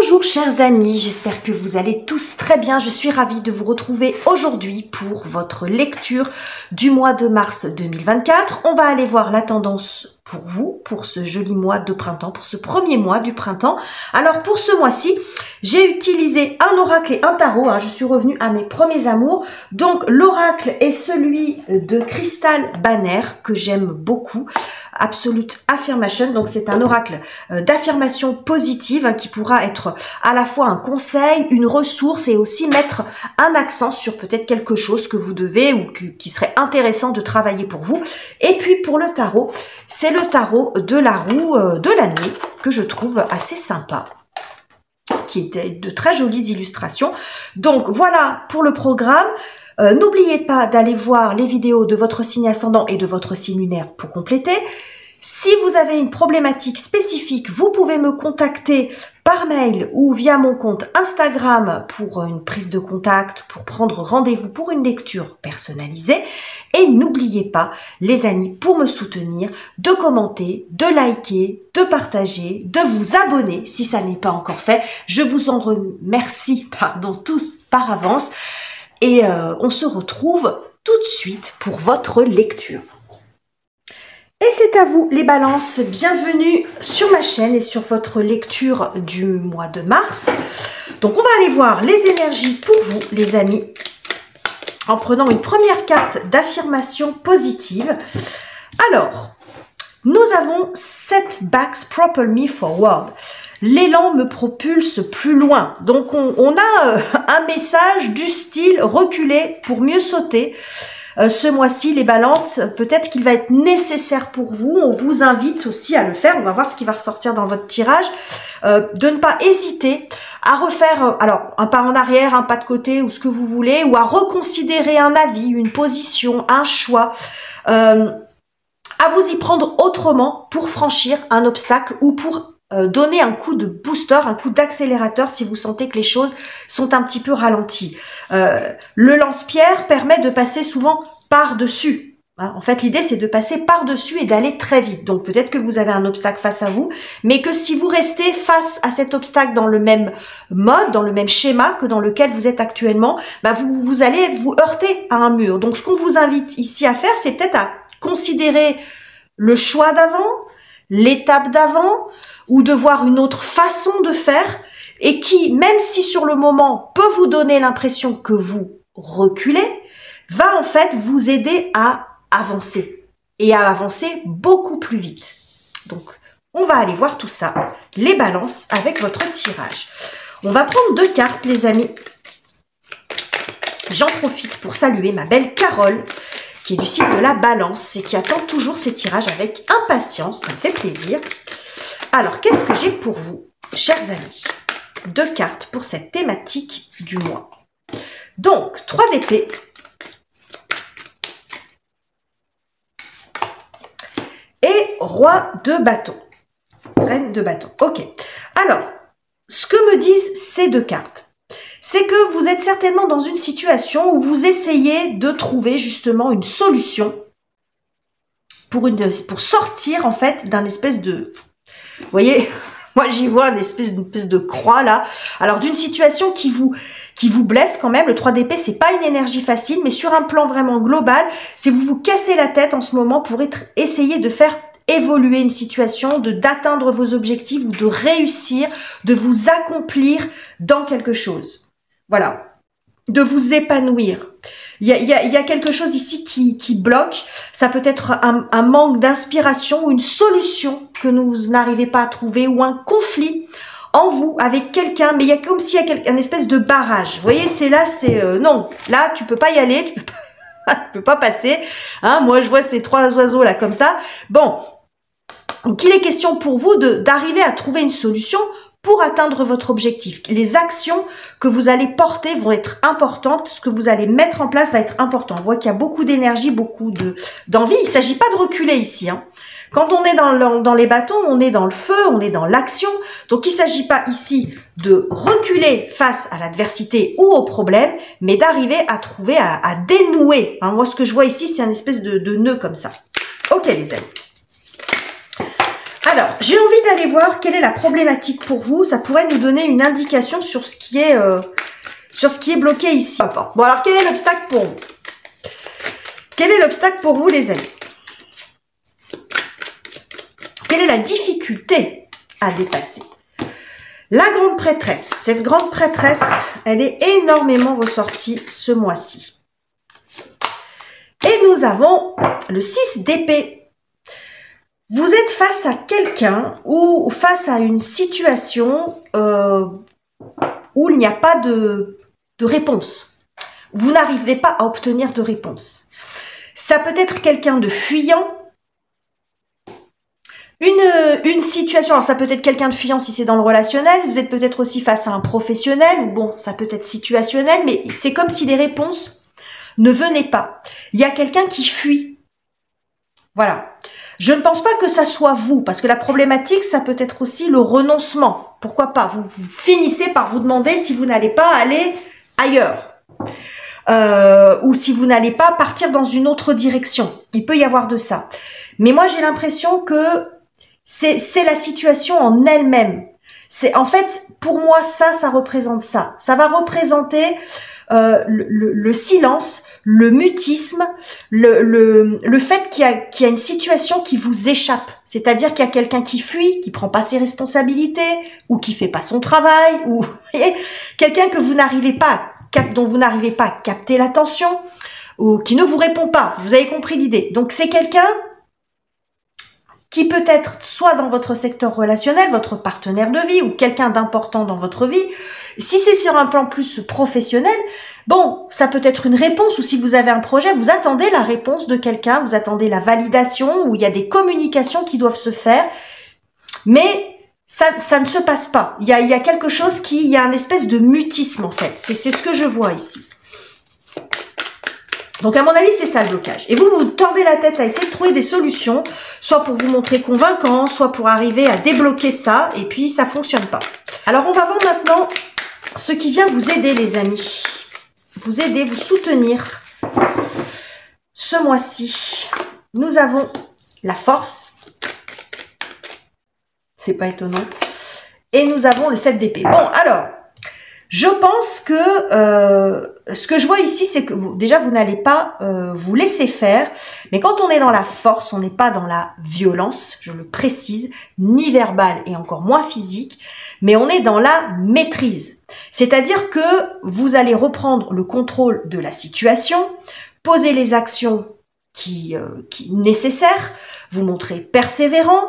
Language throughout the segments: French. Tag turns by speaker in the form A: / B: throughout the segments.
A: Bonjour chers amis, j'espère que vous allez tous très bien. Je suis ravie de vous retrouver aujourd'hui pour votre lecture du mois de mars 2024. On va aller voir la tendance pour vous, pour ce joli mois de printemps, pour ce premier mois du printemps. Alors pour ce mois-ci, j'ai utilisé un oracle et un tarot. Je suis revenue à mes premiers amours. Donc l'oracle est celui de Crystal Banner que j'aime beaucoup. Absolute Affirmation, donc c'est un oracle d'affirmation positive qui pourra être à la fois un conseil, une ressource et aussi mettre un accent sur peut-être quelque chose que vous devez ou qui serait intéressant de travailler pour vous. Et puis pour le tarot, c'est le tarot de la roue de l'année que je trouve assez sympa, qui était de très jolies illustrations. Donc voilà pour le programme. N'oubliez pas d'aller voir les vidéos de votre signe ascendant et de votre signe lunaire pour compléter. Si vous avez une problématique spécifique, vous pouvez me contacter par mail ou via mon compte Instagram pour une prise de contact, pour prendre rendez-vous pour une lecture personnalisée. Et n'oubliez pas, les amis, pour me soutenir, de commenter, de liker, de partager, de vous abonner si ça n'est pas encore fait. Je vous en remercie, tous par avance. Et on se retrouve tout de suite pour votre lecture. Et c'est à vous les balances, bienvenue sur ma chaîne et sur votre lecture du mois de mars. Donc on va aller voir les énergies pour vous les amis, en prenant une première carte d'affirmation positive. Alors, nous avons Set backs propel me forward. L'élan me propulse plus loin. Donc on a un message du style reculer pour mieux sauter. Ce mois-ci, les balances, peut-être qu'il va être nécessaire pour vous. On vous invite aussi à le faire. On va voir ce qui va ressortir dans votre tirage. De ne pas hésiter à refaire, alors un pas en arrière, un pas de côté ou ce que vous voulez, ou à reconsidérer un avis, une position, un choix. À vous y prendre autrement pour franchir un obstacle ou pour donner un coup de booster, un coup d'accélérateur si vous sentez que les choses sont un petit peu ralenties. Le lance-pierre permet de passer souvent par-dessus. En fait, l'idée, c'est de passer par-dessus et d'aller très vite. Donc, peut-être que vous avez un obstacle face à vous, mais que si vous restez face à cet obstacle dans le même mode, dans le même schéma que dans lequel vous êtes actuellement, vous allez vous heurter à un mur. Donc, ce qu'on vous invite ici à faire, c'est peut-être à considérer le choix d'avant, l'étape d'avant, ou de voir une autre façon de faire, et qui, même si sur le moment peut vous donner l'impression que vous reculez, va en fait vous aider à avancer, et à avancer beaucoup plus vite. Donc, on va aller voir tout ça, les balances, avec votre tirage. On va prendre deux cartes, les amis. J'en profite pour saluer ma belle Carole, qui est du signe de la balance, et qui attend toujours ses tirages avec impatience, ça me fait plaisir. Alors, qu'est-ce que j'ai pour vous, chers amis? Deux cartes pour cette thématique du mois. Donc, 3 d'épée. Et roi de bâton. Reine de bâton. Ok. Alors, ce que me disent ces deux cartes, c'est que vous êtes certainement dans une situation où vous essayez de trouver justement une solution pour sortir en fait d'un espèce de... Vous voyez, moi j'y vois une espèce de croix là. Alors d'une situation qui vous blesse quand même. Le 3 d'épée, c'est pas une énergie facile, mais sur un plan vraiment global, c'est vous cassez la tête en ce moment pour essayer de faire évoluer une situation, d'atteindre vos objectifs ou de réussir, de vous accomplir dans quelque chose. Voilà, de vous épanouir. Il y a quelque chose ici qui bloque. Ça peut être un manque d'inspiration ou une solution que vous n'arrivez pas à trouver ou un conflit en vous avec quelqu'un, mais il y a comme s'il y a un espèce de barrage. Vous voyez, c'est là, non, là tu peux pas y aller, tu peux pas passer. Moi je vois ces 3 oiseaux là comme ça. Bon, donc il est question pour vous d'arriver à trouver une solution pour atteindre votre objectif. Les actions que vous allez porter vont être importantes, ce que vous allez mettre en place va être important. On voit qu'il y a beaucoup d'énergie, beaucoup d'envie. Il ne s'agit pas de reculer ici. Quand on est dans les bâtons, on est dans le feu, on est dans l'action. Donc il ne s'agit pas ici de reculer face à l'adversité ou au problème, mais d'arriver à trouver, à dénouer. Moi ce que je vois ici, c'est un espèce de nœud comme ça. Ok les amis. Alors, j'ai envie d'aller voir quelle est la problématique pour vous. Ça pourrait nous donner une indication sur ce qui est bloqué ici. Bon, alors, quel est l'obstacle pour vous? Quel est l'obstacle pour vous, les amis? Quelle est la difficulté à dépasser? La grande prêtresse. Cette grande prêtresse, elle est énormément ressortie ce mois-ci. Et nous avons le 6 d'épée. Vous êtes face à quelqu'un ou face à une situation où il n'y a pas de réponse. Vous n'arrivez pas à obtenir de réponse. Ça peut être quelqu'un de fuyant. Une situation, alors ça peut être quelqu'un de fuyant si c'est dans le relationnel, vous êtes peut-être aussi face à un professionnel, ou bon, ça peut être situationnel, mais c'est comme si les réponses ne venaient pas. Il y a quelqu'un qui fuit. Voilà. Je ne pense pas que ça soit vous, parce que la problématique, ça peut être aussi le renoncement. Pourquoi pas? Vous finissez par vous demander si vous n'allez pas aller ailleurs. Ou si vous n'allez pas partir dans une autre direction. Il peut y avoir de ça. Mais moi, j'ai l'impression que c'est la situation en elle-même. En fait, pour moi, ça représente ça. Ça va représenter le silence, le mutisme, le fait qu'il y a une situation qui vous échappe. C'est-à-dire qu'il y a quelqu'un qui fuit, qui prend pas ses responsabilités, ou qui fait pas son travail, ou quelqu'un que vous n'arrivez pas, dont vous n'arrivez pas à capter l'attention, ou qui ne vous répond pas. Vous avez compris l'idée. Donc c'est quelqu'un qui peut être soit dans votre secteur relationnel, votre partenaire de vie, ou quelqu'un d'important dans votre vie. Si c'est sur un plan plus professionnel, bon, ça peut être une réponse, ou si vous avez un projet, vous attendez la réponse de quelqu'un, vous attendez la validation, ou il y a des communications qui doivent se faire, mais ça ne se passe pas. Il y a quelque chose il y a un espèce de mutisme en fait. C'est ce que je vois ici. Donc, à mon avis, c'est ça le blocage. Et vous tordez la tête à essayer de trouver des solutions, soit pour vous montrer convaincant, soit pour arriver à débloquer ça, et puis ça fonctionne pas. Alors, on va voir maintenant ce qui vient vous aider, les amis. Vous aider, vous soutenir. Ce mois-ci, nous avons la force. C'est pas étonnant. Et nous avons le 7 d'épée. Bon, alors, je pense que ce que je vois ici, c'est que déjà, vous n'allez pas vous laisser faire. Mais quand on est dans la force, on n'est pas dans la violence, je le précise, ni verbale et encore moins physique, mais on est dans la maîtrise. C'est-à-dire que vous allez reprendre le contrôle de la situation, poser les actions qui nécessaires, vous montrer persévérant,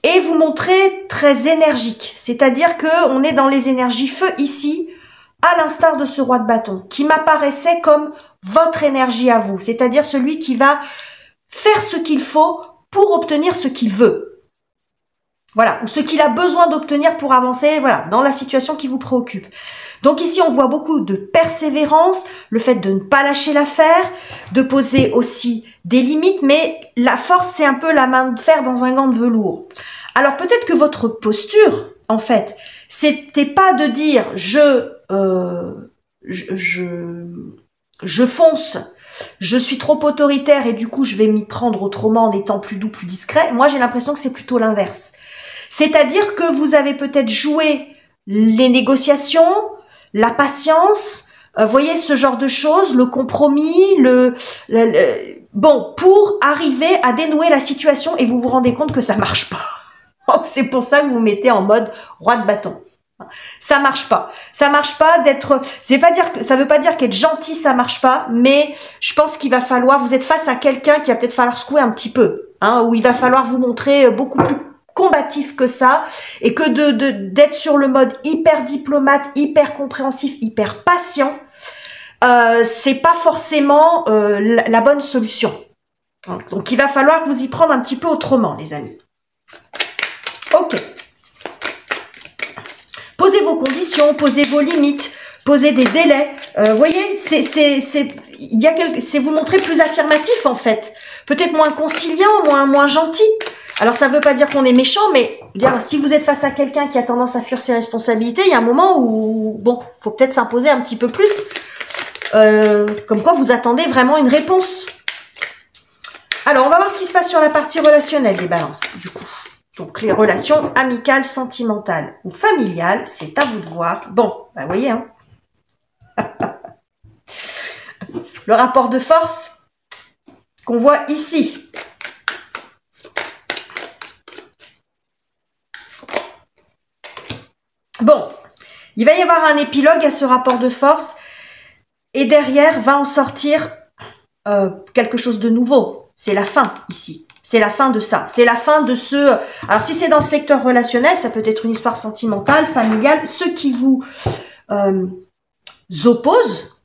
A: et vous montrez très énergique. C'est-à-dire que on est dans les énergies feu ici, à l'instar de ce roi de bâton, qui m'apparaissait comme votre énergie à vous. C'est-à-dire celui qui va faire ce qu'il faut pour obtenir ce qu'il veut. Voilà, ou ce qu'il a besoin d'obtenir pour avancer, voilà, dans la situation qui vous préoccupe. Donc ici, on voit beaucoup de persévérance, le fait de ne pas lâcher l'affaire, de poser aussi des limites, mais la force, c'est un peu la main de fer dans un gant de velours. Alors peut-être que votre posture, en fait, c'était pas de dire je fonce, je suis trop autoritaire et du coup je vais m'y prendre autrement en étant plus doux, plus discret. Moi, j'ai l'impression que c'est plutôt l'inverse. C'est-à-dire que vous avez peut-être joué les négociations, la patience, voyez, ce genre de choses, le compromis, bon, pour arriver à dénouer la situation et vous vous rendez compte que ça marche pas. C'est pour ça que vous vous mettez en mode roi de bâton. Ça marche pas. Ça marche pas d'être, ça veut pas dire qu'être gentil, ça marche pas, mais je pense qu'il va falloir, vous êtes face à quelqu'un qui va peut-être falloir secouer un petit peu, hein, où il va falloir vous montrer beaucoup plus combatif que ça, et que d'être sur le mode hyper diplomate, hyper compréhensif, hyper patient, c'est pas forcément la bonne solution. Donc il va falloir vous y prendre un petit peu autrement, les amis. Ok. Posez vos conditions, posez vos limites, posez des délais. Voyez, c'est vous montrer plus affirmatif en fait. Peut-être moins conciliant, moins gentil. Alors ça veut pas dire qu'on est méchant, mais dire, si vous êtes face à quelqu'un qui a tendance à fuir ses responsabilités, il y a un moment où, bon, faut peut-être s'imposer un petit peu plus. Comme quoi vous attendez vraiment une réponse. Alors, on va voir ce qui se passe sur la partie relationnelle des balances, du coup. Donc, les relations amicales, sentimentales ou familiales, c'est à vous de voir. Bon, bah, vous voyez, hein. Le rapport de force qu'on voit ici. Bon, il va y avoir un épilogue à ce rapport de force et derrière va en sortir quelque chose de nouveau. C'est la fin ici. C'est la fin de ça. C'est la fin de ce... Alors, si c'est dans le secteur relationnel, ça peut être une histoire sentimentale, familiale, ceux qui vous opposent.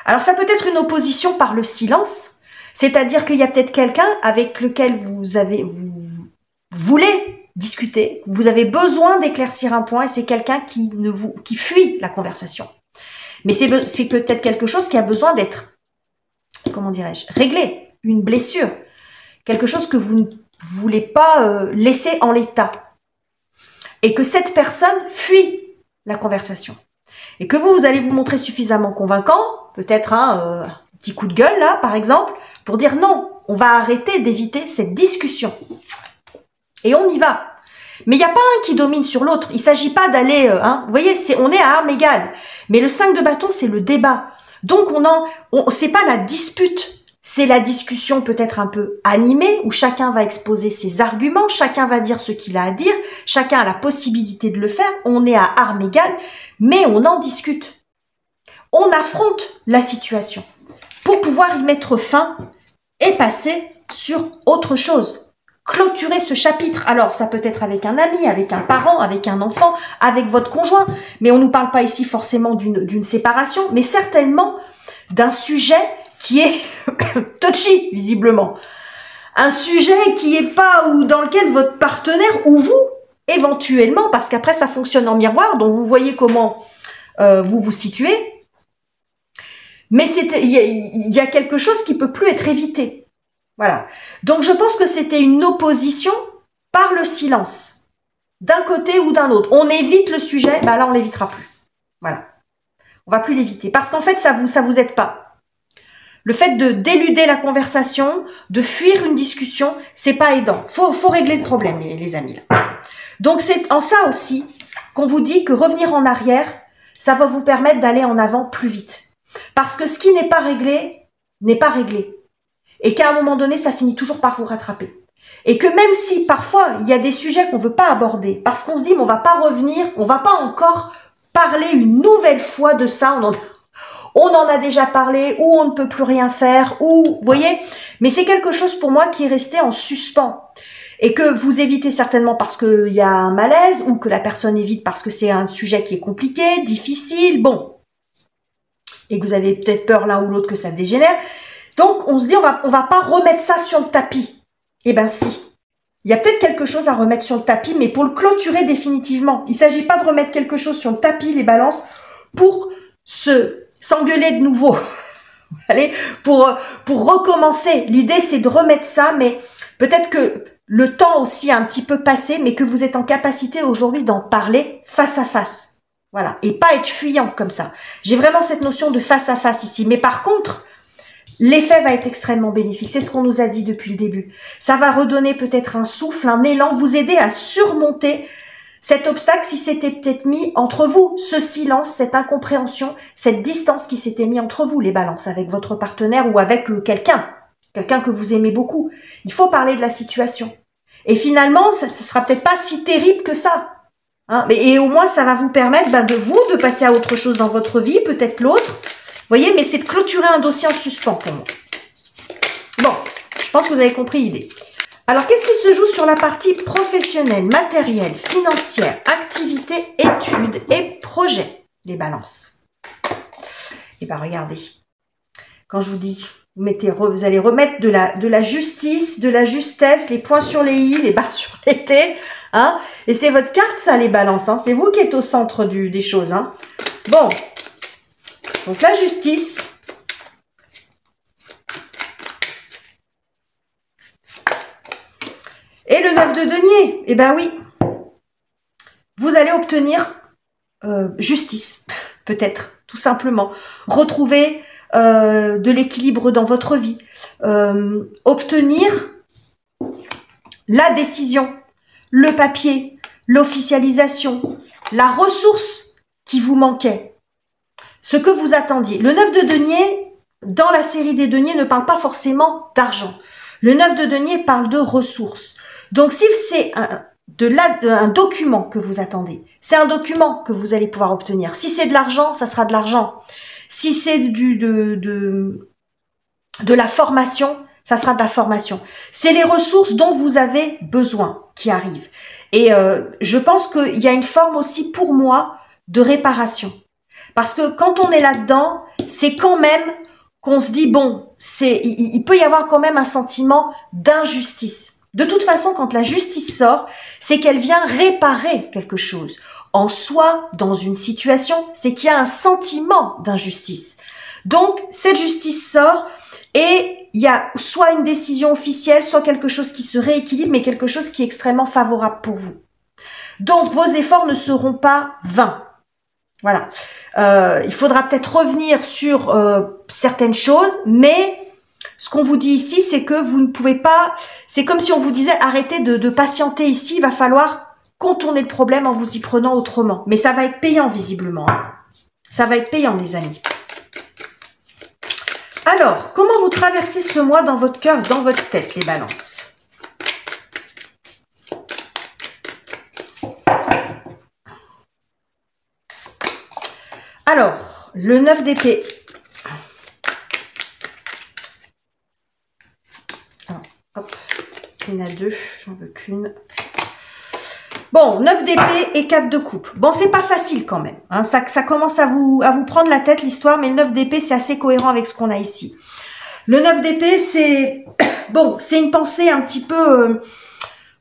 A: Alors, ça peut être une opposition par le silence, c'est-à-dire qu'il y a peut-être quelqu'un avec lequel vous voulez discuter, vous avez besoin d'éclaircir un point et c'est quelqu'un qui fuit la conversation. Mais c'est peut-être quelque chose qui a besoin d'être, comment dirais-je, réglé, une blessure, quelque chose que vous ne voulez pas laisser en l'état et que cette personne fuit la conversation et que vous allez vous montrer suffisamment convaincant, peut-être un petit coup de gueule là par exemple, pour dire non, on va arrêter d'éviter cette discussion et on y va. Mais il n'y a pas un qui domine sur l'autre. Il ne s'agit pas d'aller, vous voyez, on est à armes égales. Mais le 5 de bâton, c'est le débat. Donc, c'est pas la dispute. C'est la discussion peut-être un peu animée où chacun va exposer ses arguments, chacun va dire ce qu'il a à dire, chacun a la possibilité de le faire. On est à armes égales, mais on en discute. On affronte la situation pour pouvoir y mettre fin et passer sur autre chose. Clôturer ce chapitre. Alors, ça peut être avec un ami, avec un parent, avec un enfant, avec votre conjoint. Mais on ne nous parle pas ici forcément d'une séparation, mais certainement d'un sujet qui est touchy, visiblement. Un sujet qui est pas ou dans lequel votre partenaire ou vous, éventuellement, parce qu'après ça fonctionne en miroir, donc vous voyez comment vous vous situez. Mais il y a quelque chose qui peut plus être évité. Voilà. Donc, je pense que c'était une opposition par le silence, d'un côté ou d'un autre. On évite le sujet, ben là, on l'évitera plus. Voilà. On va plus l'éviter. Parce qu'en fait, ça vous aide pas. Le fait de d'éluder la conversation, de fuir une discussion, c'est pas aidant. Faut régler le problème, les amis. Là. Donc, c'est en ça aussi qu'on vous dit que revenir en arrière, ça va vous permettre d'aller en avant plus vite. Parce que ce qui n'est pas réglé, n'est pas réglé. Et qu'à un moment donné, ça finit toujours par vous rattraper. Et que même si parfois, il y a des sujets qu'on veut pas aborder, parce qu'on se dit, mais on va pas revenir, on va pas encore parler une nouvelle fois de ça, on en a déjà parlé, ou on ne peut plus rien faire, ou, vous voyez, mais c'est quelque chose pour moi qui est resté en suspens. Et que vous évitez certainement parce qu'il y a un malaise, ou que la personne évite parce que c'est un sujet qui est compliqué, difficile, bon. Et que vous avez peut-être peur l'un ou l'autre que ça dégénère. Donc, on se dit, on va pas remettre ça sur le tapis. Eh ben si. Il y a peut-être quelque chose à remettre sur le tapis, mais pour le clôturer définitivement. Il ne s'agit pas de remettre quelque chose sur le tapis, les balances, pour s'engueuler de nouveau. Allez, pour recommencer. L'idée, c'est de remettre ça, mais peut-être que le temps aussi a un petit peu passé, mais que vous êtes en capacité aujourd'hui d'en parler face à face. Voilà. Et pas être fuyant comme ça. J'ai vraiment cette notion de face à face ici. Mais par contre, l'effet va être extrêmement bénéfique. C'est ce qu'on nous a dit depuis le début. Ça va redonner peut-être un souffle, un élan, vous aider à surmonter cet obstacle si c'était peut-être mis entre vous. Ce silence, cette incompréhension, cette distance qui s'était mis entre vous, les balances, avec votre partenaire ou avec quelqu'un que vous aimez beaucoup. Il faut parler de la situation. Et finalement, ça sera peut-être pas si terrible que ça. Hein, et au moins, ça va vous permettre de passer à autre chose dans votre vie, peut-être l'autre. Vous voyez, mais c'est de clôturer un dossier en suspens pour moi. Bon, je pense que vous avez compris l'idée. Alors, qu'est-ce qui se joue sur la partie professionnelle, matérielle, financière, activité, études et projets, les balances? Eh bien, regardez. Quand je vous dis, vous allez remettre de la justice, de la justesse, les points sur les i, les barres sur les t. Hein, et c'est votre carte, ça, les balances. Hein, c'est vous qui êtes au centre des choses. Hein. Bon. Donc, la justice. Et le 9 de denier. Eh ben oui. Vous allez obtenir justice, peut-être, tout simplement. Retrouver de l'équilibre dans votre vie. obtenir la décision, le papier, l'officialisation, la ressource qui vous manquait, ce que vous attendiez. Le 9 de denier, dans la série des deniers, ne parle pas forcément d'argent. Le 9 de denier parle de ressources. Donc, si c'est un document que vous attendez, c'est un document que vous allez pouvoir obtenir. Si c'est de l'argent, ça sera de l'argent. Si c'est de la formation, ça sera de la formation. C'est les ressources dont vous avez besoin qui arrivent. Et je pense qu'il y a une forme aussi pour moi de réparation. Parce que quand on est là-dedans, c'est quand même qu'on se dit, bon, il peut y avoir quand même un sentiment d'injustice. De toute façon, quand la justice sort, c'est qu'elle vient réparer quelque chose. En soi, dans une situation, c'est qu'il y a un sentiment d'injustice. Donc, cette justice sort et il y a soit une décision officielle, soit quelque chose qui se rééquilibre, mais quelque chose qui est extrêmement favorable pour vous. Donc, vos efforts ne seront pas vains. Voilà. Il faudra peut-être revenir sur certaines choses, mais ce qu'on vous dit ici, c'est que vous ne pouvez pas... C'est comme si on vous disait, arrêtez de patienter ici, il va falloir contourner le problème en vous y prenant autrement. Mais ça va être payant, visiblement. Ça va être payant, les amis. Alors, comment vous traversez ce mois dans votre cœur, dans votre tête, les balances? Alors, le 9 d'épée. Hop, il y en a deux, j'en veux qu'une. Bon, 9 d'épée et 4 de coupe. Bon, c'est pas facile quand même. Hein, ça commence à vous prendre la tête, l'histoire, mais le 9 d'épée, c'est assez cohérent avec ce qu'on a ici. Le 9 d'épée, c'est... Bon, c'est une pensée un petit peu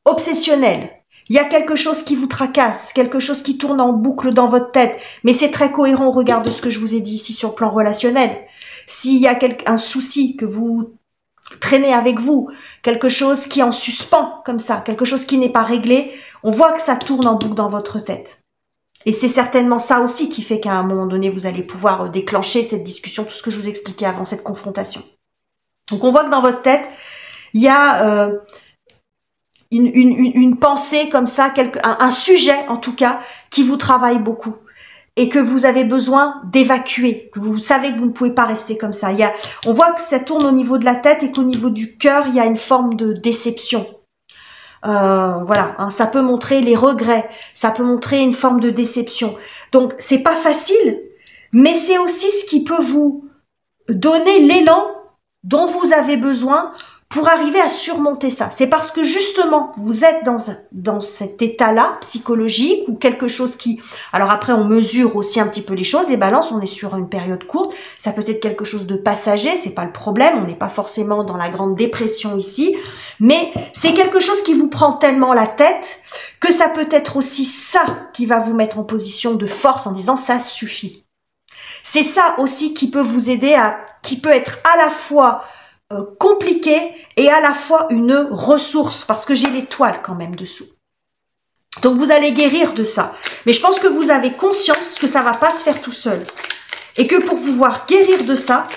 A: obsessionnelle. Il y a quelque chose qui vous tracasse, quelque chose qui tourne en boucle dans votre tête, mais c'est très cohérent au regard de ce que je vous ai dit ici sur le plan relationnel. S'il y a un souci que vous traînez avec vous, quelque chose qui est en suspens comme ça, quelque chose qui n'est pas réglé, on voit que ça tourne en boucle dans votre tête. Et c'est certainement ça aussi qui fait qu'à un moment donné, vous allez pouvoir déclencher cette discussion, tout ce que je vous expliquais avant, cette confrontation. Donc on voit que dans votre tête, il y a... une pensée comme ça, un sujet en tout cas, qui vous travaille beaucoup et que vous avez besoin d'évacuer, que vous savez que vous ne pouvez pas rester comme ça. On voit que ça tourne au niveau de la tête et qu'au niveau du cœur, il y a une forme de déception. Voilà, hein, ça peut montrer les regrets, ça peut montrer une forme de déception. Donc, c'est pas facile, mais c'est aussi ce qui peut vous donner l'élan dont vous avez besoin pour arriver à surmonter ça. C'est parce que justement, vous êtes dans cet état-là, psychologique, ou quelque chose qui... Alors après, on mesure aussi un petit peu les choses. Les balances, on est sur une période courte. Ça peut être quelque chose de passager, c'est pas le problème. On n'est pas forcément dans la grande dépression ici. Mais c'est quelque chose qui vous prend tellement la tête que ça peut être aussi ça qui va vous mettre en position de force en disant « ça suffit ». C'est ça aussi qui peut vous aider qui peut être à la fois compliqué et à la fois une ressource, parce que j'ai l'étoile quand même dessous. Donc vous allez guérir de ça. Mais je pense que vous avez conscience que ça va pas se faire tout seul. Et que pour pouvoir guérir de ça,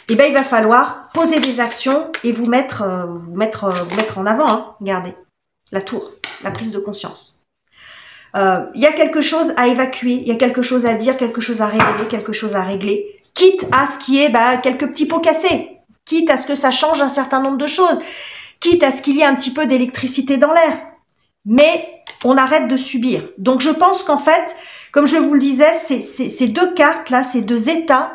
A: eh ben, il va falloir poser des actions et vous mettre en avant. Hein. Regardez, la tour, la prise de conscience. Il y a quelque chose à évacuer, il y a quelque chose à dire, quelque chose à révéler, quelque chose à régler, quitte à ce qui est quelques petits pots cassés. Quitte à ce que ça change un certain nombre de choses, quitte à ce qu'il y ait un petit peu d'électricité dans l'air. Mais on arrête de subir. Donc je pense qu'en fait, comme je vous le disais, ces deux cartes-là, ces deux états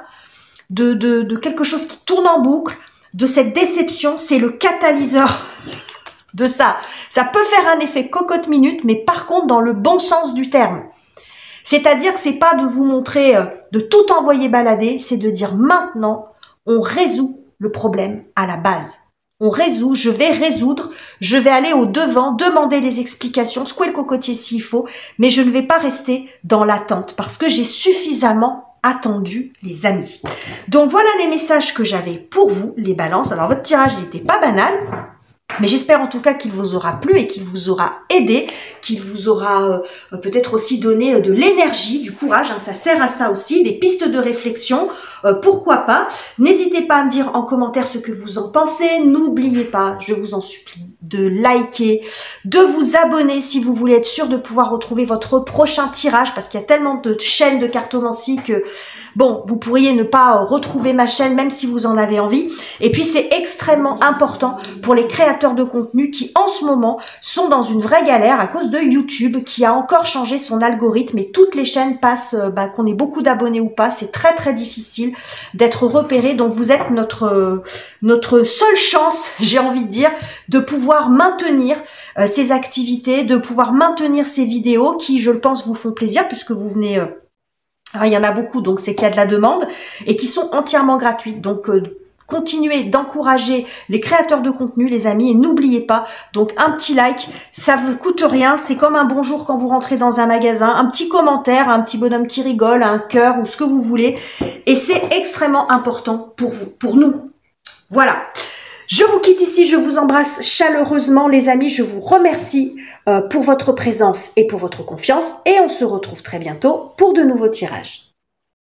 A: de quelque chose qui tourne en boucle, de cette déception, c'est le catalyseur de ça. Ça peut faire un effet cocotte-minute, mais par contre dans le bon sens du terme. C'est-à-dire que c'est pas de vous montrer, de tout envoyer balader, c'est de dire maintenant, on résout le problème à la base. On résout, je vais résoudre, je vais aller au devant, demander les explications, secouer le cocotier s'il faut, mais je ne vais pas rester dans l'attente parce que j'ai suffisamment attendu, les amis. Donc voilà les messages que j'avais pour vous, les balances. Alors votre tirage, il n'était pas banal. Mais j'espère en tout cas qu'il vous aura plu et qu'il vous aura aidé, qu'il vous aura peut-être aussi donné de l'énergie, du courage, hein, ça sert à ça aussi, des pistes de réflexion, pourquoi pas. N'hésitez pas à me dire en commentaire ce que vous en pensez. N'oubliez pas, je vous en supplie, de liker, de vous abonner si vous voulez être sûr de pouvoir retrouver votre prochain tirage, parce qu'il y a tellement de chaînes de cartomancie que, bon, vous pourriez ne pas retrouver ma chaîne même si vous en avez envie. Et puis c'est extrêmement important pour les créateurs de contenu qui en ce moment sont dans une vraie galère à cause de YouTube qui a encore changé son algorithme et toutes les chaînes passent, qu'on ait beaucoup d'abonnés ou pas, c'est très très difficile d'être repéré. Donc vous êtes notre seule chance, j'ai envie de dire, de pouvoir maintenir ces activités, de pouvoir maintenir ces vidéos qui, je le pense, vous font plaisir puisque vous venez... il y en a beaucoup, donc c'est qu'il y a de la demande et qui sont entièrement gratuites. Donc continuez d'encourager les créateurs de contenu, les amis, et n'oubliez pas, donc un petit like, ça ne vous coûte rien, c'est comme un bonjour quand vous rentrez dans un magasin, un petit commentaire, un petit bonhomme qui rigole, un cœur ou ce que vous voulez, et c'est extrêmement important pour vous, pour nous. Voilà. Je vous quitte ici, je vous embrasse chaleureusement les amis, je vous remercie pour votre présence et pour votre confiance et on se retrouve très bientôt pour de nouveaux tirages.